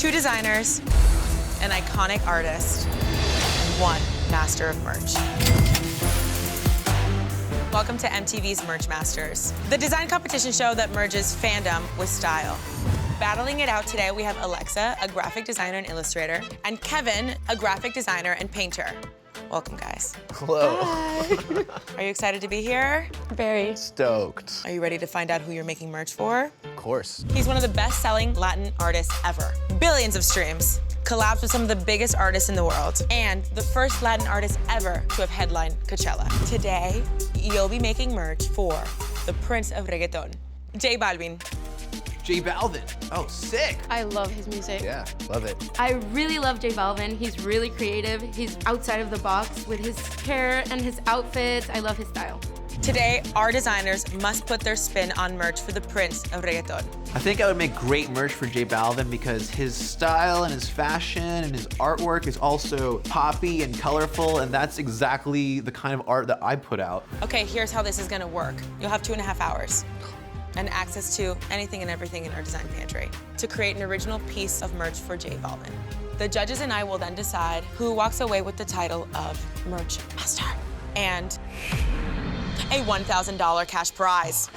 2 designers, an iconic artist, and 1 master of merch. Welcome to MTV's Merch Masters, the design competition show that merges fandom with style. Battling it out today, we have Alexa, a graphic designer and illustrator, and Kevin, a graphic designer and painter. Welcome, guys. Hello. Hi. Are you excited to be here? Very. Stoked. Are you ready to find out who you're making merch for? Of course. He's one of the best-selling Latin artists ever. Billions of streams, collabs with some of the biggest artists in the world, and the first Latin artist ever to have headlined Coachella. Today, you'll be making merch for the Prince of Reggaeton, J Balvin. J Balvin. Oh, sick. I love his music. Yeah, love it. I really love J Balvin. He's really creative. He's outside of the box with his hair and his outfits. I love his style. Today, our designers must put their spin on merch for the Prince of Reggaeton. I think I would make great merch for J Balvin because his style and his fashion and his artwork is also poppy and colorful, and that's exactly the kind of art that I put out. Okay, here's how this is gonna work. You'll have 2.5 hours and access to anything and everything in our design pantry to create an original piece of merch for J Balvin. The judges and I will then decide who walks away with the title of Merch Master and a $1,000 cash prize.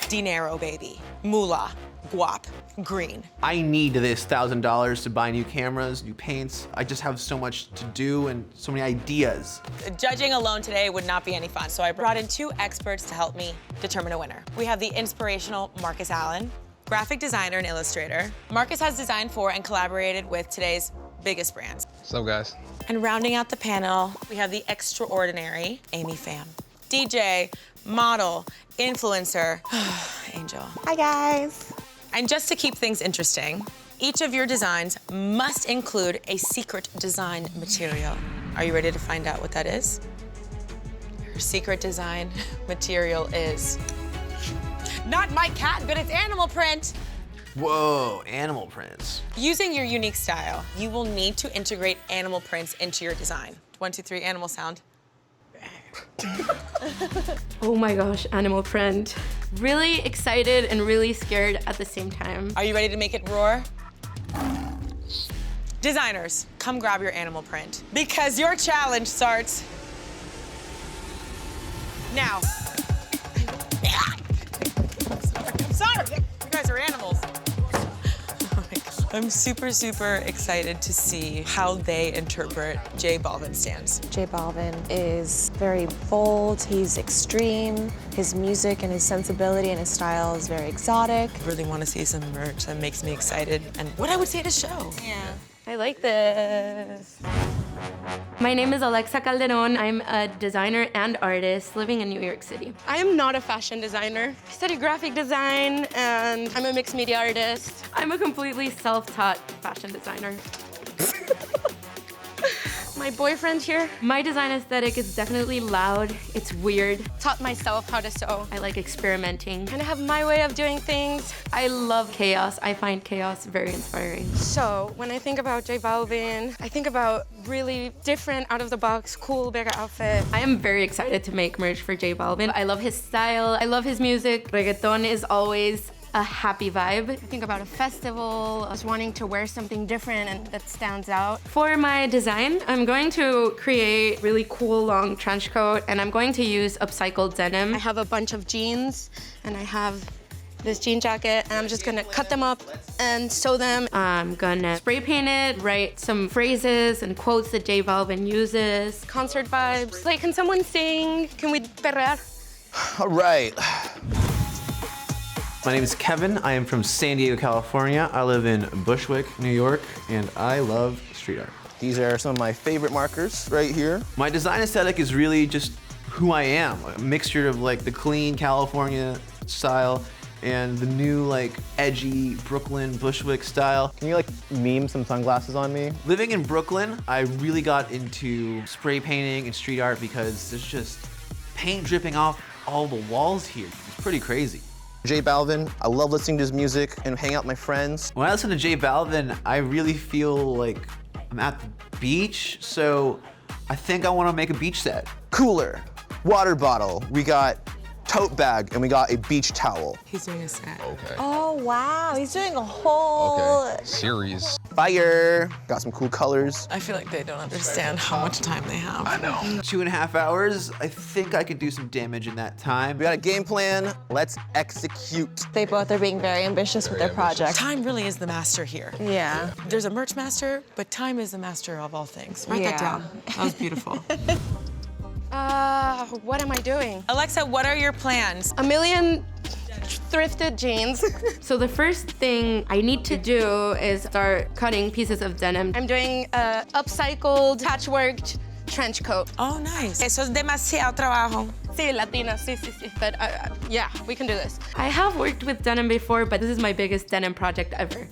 Dinero, baby. Moolah, guap, green. I need this $1,000 to buy new cameras, new paints. I just have so much to do and so many ideas. Judging alone today would not be any fun, so I brought in 2 experts to help me determine a winner. We have the inspirational Marcus Allen, graphic designer and illustrator. Marcus has designed for and collaborated with today's biggest brands. What's up, guys? And rounding out the panel, we have the extraordinary Amy Pham. DJ, model, influencer, Angel. Hi, guys. And just to keep things interesting, each of your designs must include a secret design material. Are you ready to find out what that is? Your secret design material is not my cat, but it's animal print. Whoa, animal prints. Using your unique style, you will need to integrate animal prints into your design. 1, 2, 3, animal sound. Oh my gosh, animal print. Really excited and really scared at the same time. Are you ready to make it roar? Designers, come grab your animal print because your challenge starts now. I'm sorry. You guys are animals. Oh my God. I'm super, super excited to see how they interpret J Balvin stands. J Balvin is very bold, he's extreme. His music and his sensibility and his style is very exotic. I really want to see some merch that makes me excited and what I would say at a show. Yeah, I like this. My name is Alexa Calderon. I'm a designer and artist living in New York City. I am not a fashion designer. I study graphic design and I'm a mixed media artist. I'm a completely self-taught fashion designer. My boyfriend here My design aesthetic is definitely loud. It's weird. taught myself how to sew. I like experimenting. And I have my way of doing things. I love chaos. I find chaos very inspiring. So when I think about J Balvin, I think about really different, out-of-the-box, cool, bigger outfit. I am very excited to make merch for J Balvin. I love his style. I love his music. Reggaeton is always a happy vibe. I think about a festival, us wanting to wear something different and that stands out. For my design, I'm going to create really cool long trench coat and I'm going to use upcycled denim. I have a bunch of jeans and I have this jean jacket and I'm just gonna cut them up and sew them. I'm gonna spray paint it, write some phrases and quotes that J Balvin uses. Concert vibes. Like, can someone sing? Can we perrear? All right. My name is Kevin. I am from San Diego, California. I live in Bushwick, New York, and I love street art. These are some of my favorite markers right here. My design aesthetic is really just who I am, a mixture of like the clean California style and the new like edgy Brooklyn Bushwick style. Can you like meme some sunglasses on me? Living in Brooklyn, I really got into spray painting and street art because there's just paint dripping off all the walls here. It's pretty crazy. J Balvin, I love listening to his music and hang out with my friends. When I listen to J Balvin, I really feel like I'm at the beach, so I think I want to make a beach set. Cooler, water bottle, we got tote bag, and we got a beach towel. He's doing a set. Okay. Oh, wow, he's doing a whole... Okay. Series. Fire. Got some cool colors. I feel like they don't understand how much time they have. I know. 2.5 hours. I think I could do some damage in that time. We got a game plan. Let's execute. They both are being very ambitious with their project. Time really is the master here. Yeah. There's a merch master, but time is the master of all things. Write that Yeah. down. That was beautiful. What am I doing? Alexa, what are your plans? A million thrifted jeans. So the first thing I need to do is start cutting pieces of denim. I'm doing a upcycled, patchworked trench coat. Oh, nice. Eso es demasiado trabajo. Sí, Latina, sí, sí, sí. But yeah, we can do this. I have worked with denim before, but this is my biggest denim project ever.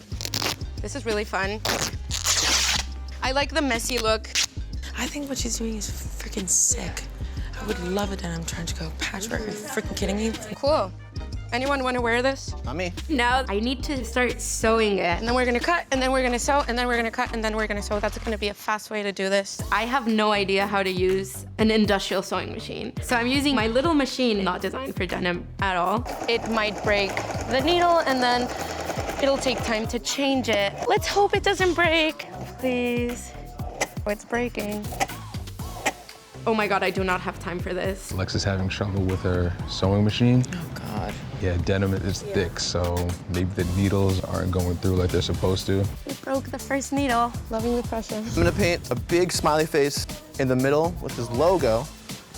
This is really fun. I like the messy look. I think what she's doing is freaking sick. I would love a denim trench coat patchwork. Are you freaking kidding me? Cool. Anyone want to wear this? Not me. Now I need to start sewing it. And then we're gonna cut, and then we're gonna sew, and then we're gonna cut, and then we're gonna sew. That's gonna be a fast way to do this. I have no idea how to use an industrial sewing machine. So I'm using my little machine, not designed for denim at all. It might break the needle, and then it'll take time to change it. Let's hope it doesn't break, please. Oh, it's breaking. Oh my God, I do not have time for this. Alexa's having trouble with her sewing machine. Oh, God. Yeah, denim is thick, so maybe the needles aren't going through like they're supposed to. It broke the first needle. Loving the pressure. I'm gonna paint a big smiley face in the middle with his logo,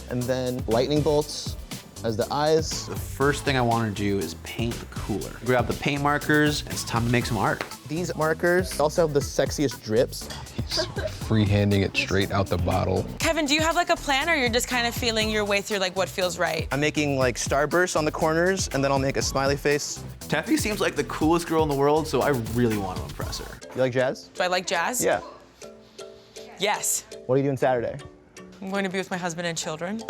and then lightning bolts as the eyes. The first thing I want to do is paint the cooler. Grab the paint markers, and it's time to make some art. These markers also have the sexiest drips. He's freehanding it straight out the bottle. Kevin, do you have like a plan or you're just kind of feeling your way through like what feels right? I'm making like starbursts on the corners, and then I'll make a smiley face. Teffy seems like the coolest girl in the world, so I really want to impress her. You like jazz? Do I like jazz? Yeah. Yes. What are you doing Saturday? I'm going to be with my husband and children.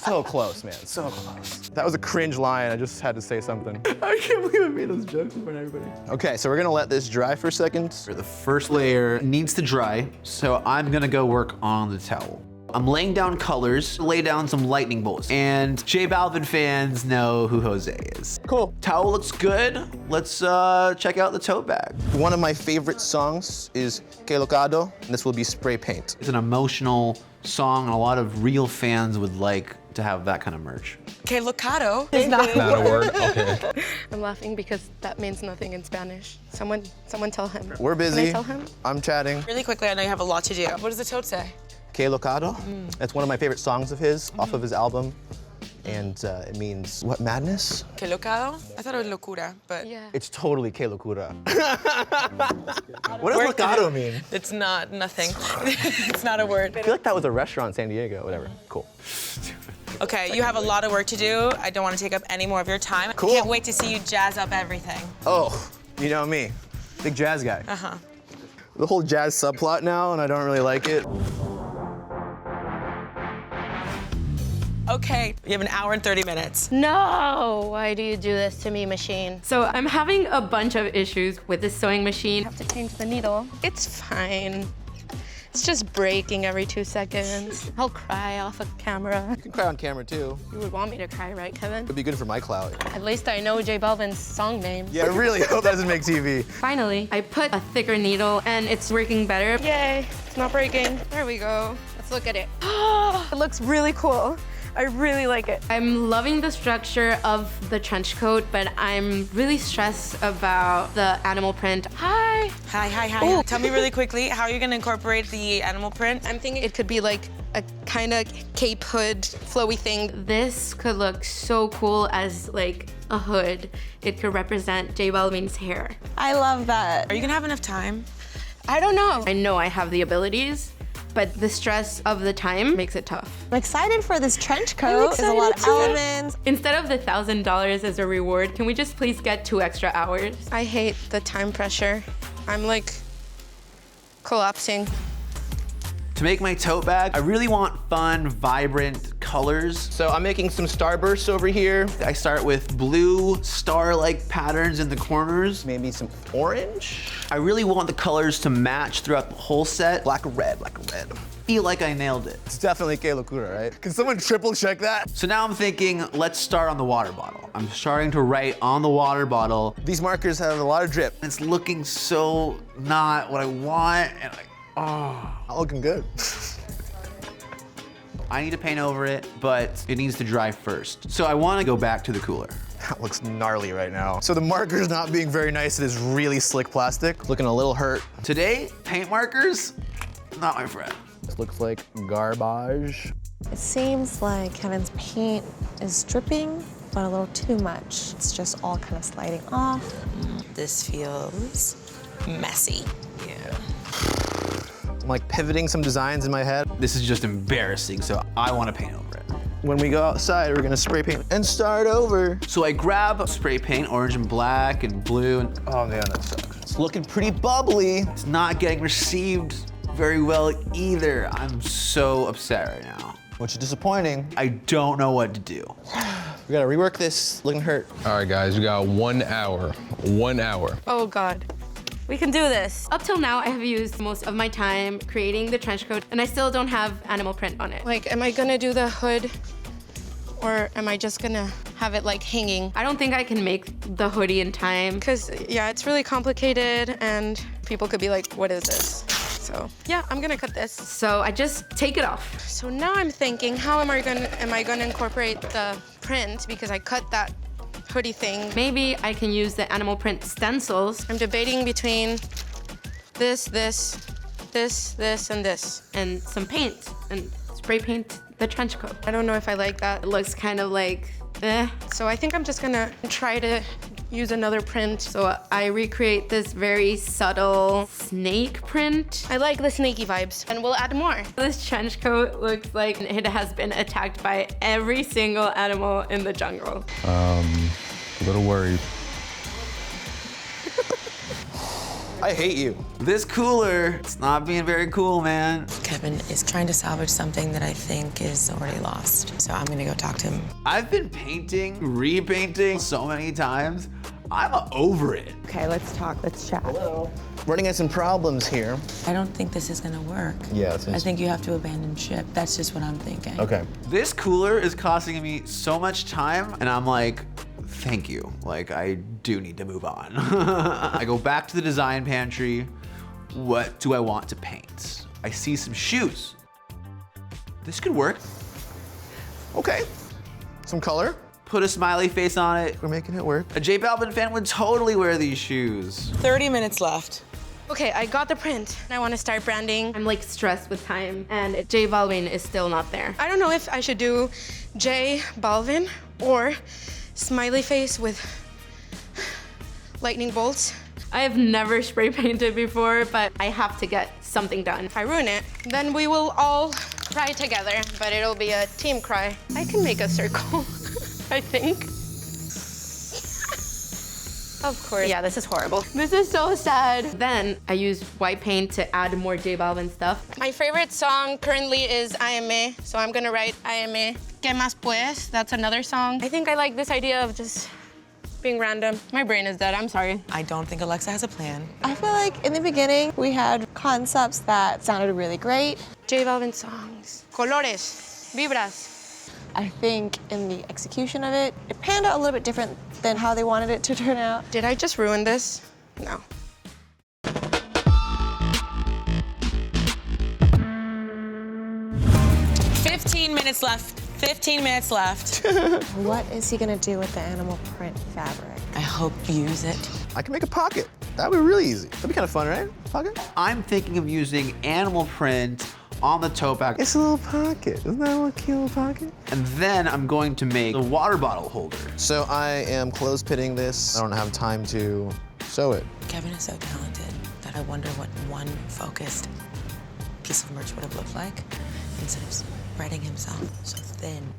So close, man, so close. That was a cringe line, I just had to say something. I can't believe I made those jokes in front of everybody. Okay, so we're gonna let this dry for a second. The first layer needs to dry, so I'm gonna go work on the towel. I'm laying down colors, lay down some lightning bolts, and J Balvin fans know who Jose is. Cool. Towel looks good. Let's check out the tote bag. One of my favorite songs is Que Locado, and this will be spray paint. It's an emotional song, and a lot of real fans would like to have that kind of merch. Que locado. Not a word? Okay. I'm laughing because that means nothing in Spanish. Someone tell him. We're Can I busy. tell him? I'm chatting. Really quickly, I know you have a lot to do. What does the tote say? Que Locado. That's one of my favorite songs of his, off of his album. And it means, what, madness? Que locado? I thought it was locura, but Yeah. It's totally Que Locura. What does locado mean? it's not nothing. It's not a word. I feel like that was a restaurant in San Diego, whatever. Cool. Okay, you have a lot of work to do. I don't want to take up any more of your time. Cool. Can't wait to see you jazz up everything. Oh, you know me, big jazz guy. Uh-huh. The whole jazz subplot now, and I don't really like it. Okay, you have an hour and 30 minutes. No! Why do you do this to me, machine? So I'm having a bunch of issues with this sewing machine. I have to change the needle. It's fine. It's just breaking every 2 seconds. I'll cry off a camera. You can cry on camera too. You would want me to cry, right, Kevin? It'd be good for my clout. At least I know J Balvin's song name. Yeah, I really hope that doesn't make TV. Finally, I put a thicker needle and it's working better. Yay, it's not breaking. There we go. Let's look at it. It looks really cool. I really like it. I'm loving the structure of the trench coat, but I'm really stressed about the animal print. Hi. Hi. Ooh. Tell me really quickly, how are you gonna incorporate the animal print? I'm thinking it could be like a kind of cape hood flowy thing. This could look so cool as like a hood. It could represent J Balvin's hair. I love that. Are you gonna have enough time? I don't know. I know I have the abilities, but the stress of the time makes it tough. I'm excited for this trench coat. There's a lot of elements. Instead of the $1,000 as a reward, can we just please get 2 extra hours? I hate the time pressure. I'm like collapsing. To make my tote bag, I really want fun, vibrant, colors. So I'm making some starbursts over here. I start with blue star-like patterns in the corners. Maybe some orange. I really want the colors to match throughout the whole set. Black or red, black or red. Feel like I nailed it. It's definitely Que Locura, right? Can someone triple check that? So now I'm thinking, let's start on the water bottle. I'm starting to write on the water bottle. These markers have a lot of drip. It's looking so not what I want, and Not looking good. I need to paint over it, but it needs to dry first. So I want to go back to the cooler. That looks gnarly right now. So the marker's not being very nice. It is really slick plastic. Looking a little hurt. Today, paint markers, not my friend. This looks like garbage. It seems like Kevin's paint is dripping, but a little too much. It's just all kind of sliding off. This feels messy. Yeah. I'm like pivoting some designs in my head. This is just embarrassing, so I want to paint over it. When we go outside, we're gonna spray paint and start over. So I grab spray paint, orange and black and blue, and Oh man, that sucks. It's looking pretty bubbly. it's not getting received very well either. I'm so upset right now. Which is disappointing. I don't know what to do. We gotta rework this. Looking hurt. All right, guys, we got 1 hour. 1 hour. Oh God. We can do this. Up till now, I have used most of my time creating the trench coat, and I still don't have animal print on it. Like, am I gonna do the hood, or am I just gonna have it like hanging? I don't think I can make the hoodie in time. Because, yeah, it's really complicated, and people could be like, what is this? So, yeah, I'm gonna cut this. So I just take it off. So now I'm thinking, how am I gonna incorporate the print? Because I cut that hoodie thing. Maybe I can use the animal print stencils I'm debating between this, and this. and some paint and spray paint the trench coat. I don't know if I like that. It looks kind of like, eh. So I think I'm just gonna try to use another print. So I recreate this very subtle snake print. I like the snaky vibes, and we'll add more. This trench coat looks like it has been attacked by every single animal in the jungle. A little worried. I hate you. This cooler, it's not being very cool, man. Kevin is trying to salvage something that I think is already lost. So I'm gonna go talk to him. I've been painting, repainting so many times. I'm over it. Okay, let's talk, let's chat. Running into some problems here. I don't think this is gonna work. Yeah, it's I think you have to abandon ship. That's just what I'm thinking. Okay. This cooler is costing me so much time, and I'm like, thank you. Like, I do need to move on. I go back to the design pantry. What do I want to paint? I see some shoes. This could work. Okay. Some color. Put a smiley face on it. We're making it work. A J Balvin fan would totally wear these shoes. 30 minutes left. Okay, I got the print. I want to start branding. I'm like stressed with time, and J Balvin is still not there. I don't know if I should do J Balvin or smiley face with lightning bolts. I have never spray painted before, but I have to get something done. If I ruin it, then we will all cry together, but it'll be a team cry. I can make a circle, I think. Of course. Yeah, this is horrible. This is so sad. Then I used white paint to add more J Balvin stuff. My favorite song currently is AME, so I'm gonna write AME. ¿Qué más pues? That's another song. I think I like this idea of just being random. My brain is dead, I'm sorry. I don't think Alexa has a plan. I feel like in the beginning, we had concepts that sounded really great. J Balvin songs. Colores, vibras. I think in the execution of it, it panned out a little bit different than how they wanted it to turn out. Did I just ruin this? No. Fifteen minutes left. 15 minutes left. What is he gonna do with the animal print fabric? I hope you use it. I can make a pocket. That would be really easy. That'd be kind of fun, right? Pocket? I'm thinking of using animal print on the tote bag. It's a little pocket. Isn't that a little cute little pocket? And then I'm going to make a water bottle holder. So I am close pitting this. I don't have time to sew it. Kevin is so talented that I wonder what one focused piece of merch would have looked like instead of spreading himself so thin.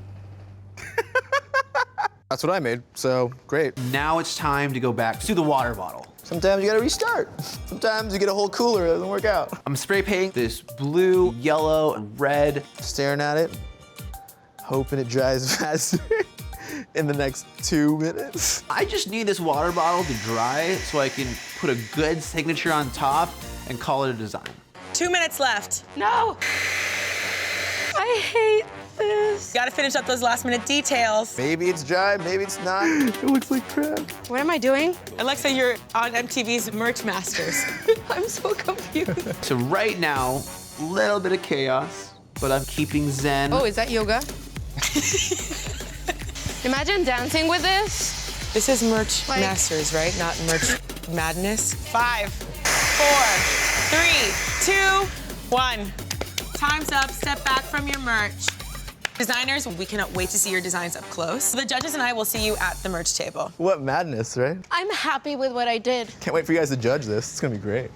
That's what I made, so great. Now it's time to go back to the water bottle. Sometimes you gotta restart. Sometimes you get a whole cooler, it doesn't work out. I'm spray painting this blue, yellow, and red. Staring at it. hoping it dries faster in the next 2 minutes. I just need this water bottle to dry so I can put a good signature on top and call it a design. 2 minutes left. No! I hate this. Gotta finish up those last minute details. Maybe it's dry, maybe it's not. It looks like crap. What am I doing? Alexa, you're on MTV's Merch Masters. I'm so confused. So right now, a little bit of chaos, but I'm keeping zen. Oh, is that yoga? Imagine dancing with this. This is Merch Like- Masters, right? Not Merch Madness. 5, 4, 3, 2, 1. Time's up. Step back from your merch. Designers, we cannot wait to see your designs up close. The judges and I will see you at the merch table. What madness, right? I'm happy with what I did. Can't wait for you guys to judge this. It's gonna be great.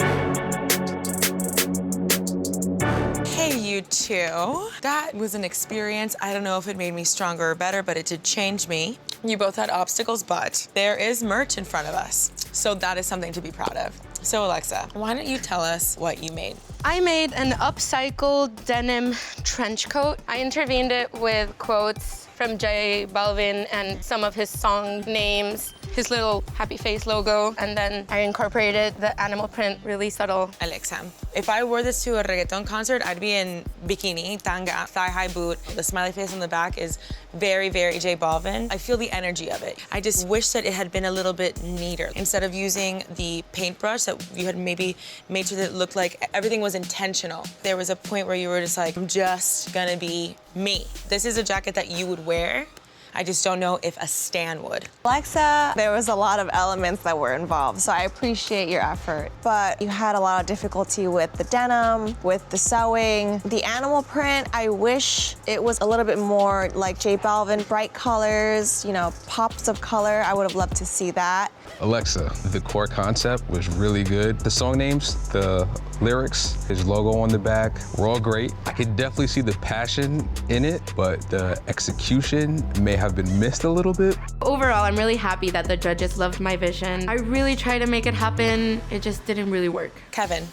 Hey, you two. That was an experience. I don't know if it made me stronger or better, but it did change me. You both had obstacles, but there is merch in front of us. So that is something to be proud of. So Alexa, why don't you tell us what you made? I made an upcycled denim trench coat. I intervened it with quotes from J Balvin and some of his song names, his little happy face logo, and then I incorporated the animal print, really subtle. Alexa, if I wore this to a reggaeton concert, I'd be in bikini, tanga, thigh-high boot. The smiley face on the back is very, very J Balvin. I feel the energy of it. I just wish that it had been a little bit neater. Instead of using the paintbrush that you had maybe made sure that it looked like everything was intentional. There was a point where you were just like, I'm just gonna be me. This is a jacket that you would wear. I just don't know if a Stan would. Alexa, there was a lot of elements that were involved, so I appreciate your effort. But you had a lot of difficulty with the denim, with the sewing. The animal print, I wish it was a little bit more like J Balvin, bright colors, you know, pops of color. I would have loved to see that. Alexa, the core concept was really good. The song names, the lyrics, his logo on the back were all great. I could definitely see the passion in it, but the execution may have been missed a little bit. Overall, I'm really happy that the judges loved my vision. I really tried to make it happen. It just didn't really work. Kevin,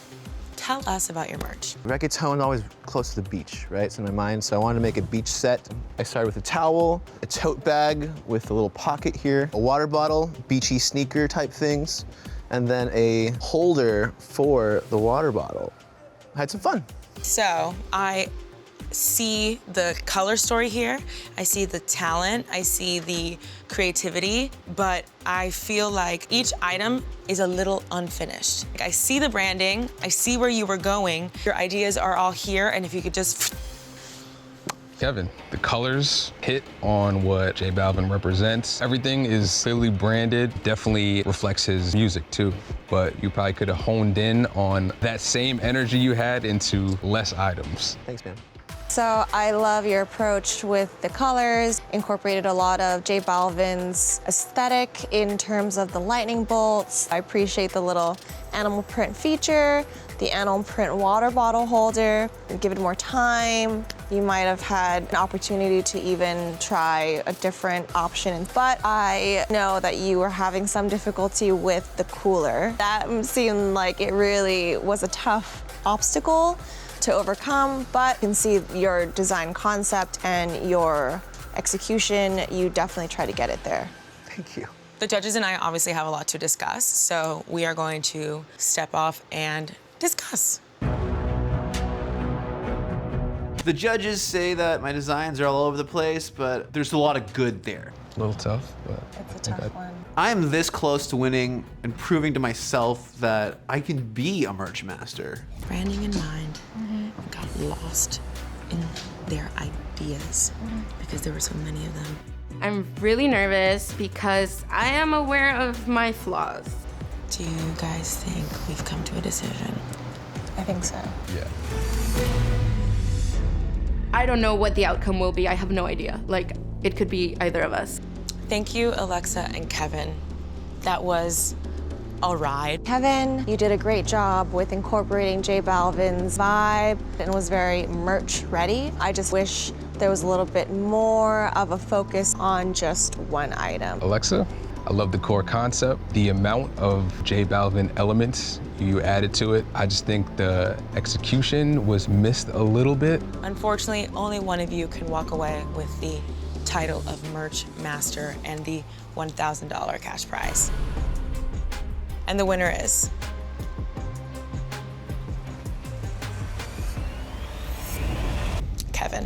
tell us about your merch. Reggaeton always close to the beach, right? It's in my mind, so I wanted to make a beach set. I started with a towel, a tote bag with a little pocket here, a water bottle, beachy sneaker type things, and then a holder for the water bottle. I had some fun. So I see the color story here, I see the talent, I see the creativity, but I feel like each item is a little unfinished. Like, I see the branding, I see where you were going, your ideas are all here, and if you could just... Kevin, the colors hit on what J Balvin represents. Everything is clearly branded, definitely reflects his music too. But you probably could have honed in on that same energy you had into less items. Thanks, man. So I love your approach with the colors, incorporated a lot of J Balvin's aesthetic in terms of the lightning bolts. I appreciate the little animal print feature, the animal print water bottle holder. Give it more time. You might have had an opportunity to even try a different option. But I know that you were having some difficulty with the cooler. That seemed like it really was a tough obstacle to overcome, but you can see your design concept and your execution, you definitely try to get it there. Thank you. The judges and I obviously have a lot to discuss, so we are going to step off and discuss. The judges say that my designs are all over the place, but there's a lot of good there. A little tough, but It's a tough one. I'm this close to winning and proving to myself that I can be a merch master. Branding in mind, I got lost in their ideas because there were so many of them. I'm really nervous because I am aware of my flaws. Do you guys think we've come to a decision? I think so. yeah. I don't know what the outcome will be. I have no idea. Like, it could be either of us. Thank you, Alexa and Kevin. That was a ride. Kevin, you did a great job with incorporating J Balvin's vibe and was very merch ready. I just wish there was a little bit more of a focus on just one item. Alexa, I love the core concept, the amount of J Balvin elements you added to it. I just think the execution was missed a little bit. Unfortunately, only one of you can walk away with the title of Merch Master and the $1,000 cash prize. And the winner is Kevin.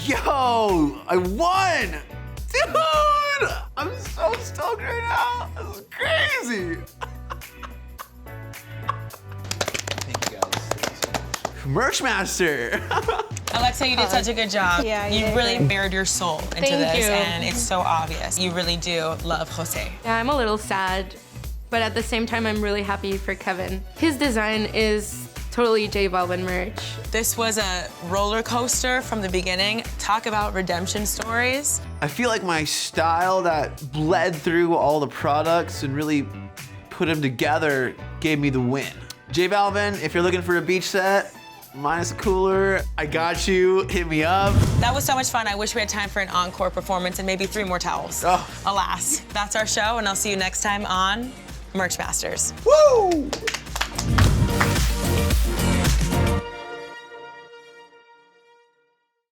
Yo, I won! Dude! I'm so stoked right now. This is crazy. Thank you guys. Merch Master. Alexa, you did such a good job. Yeah, you you did really great. bared your soul into Thank this, you. and it's so obvious. You really do love Jose. Yeah, I'm a little sad, but at the same time, I'm really happy for Kevin. His design is totally J Balvin merch. This was a roller coaster from the beginning. Talk about redemption stories. I feel like my style that bled through all the products and really put them together gave me the win. J Balvin, if you're looking for a beach set, minus a cooler, I got you, hit me up. That was so much fun. I wish we had time for an encore performance and maybe 3 more towels. Oh. Alas, that's our show, and I'll see you next time on Merch Masters. Woo!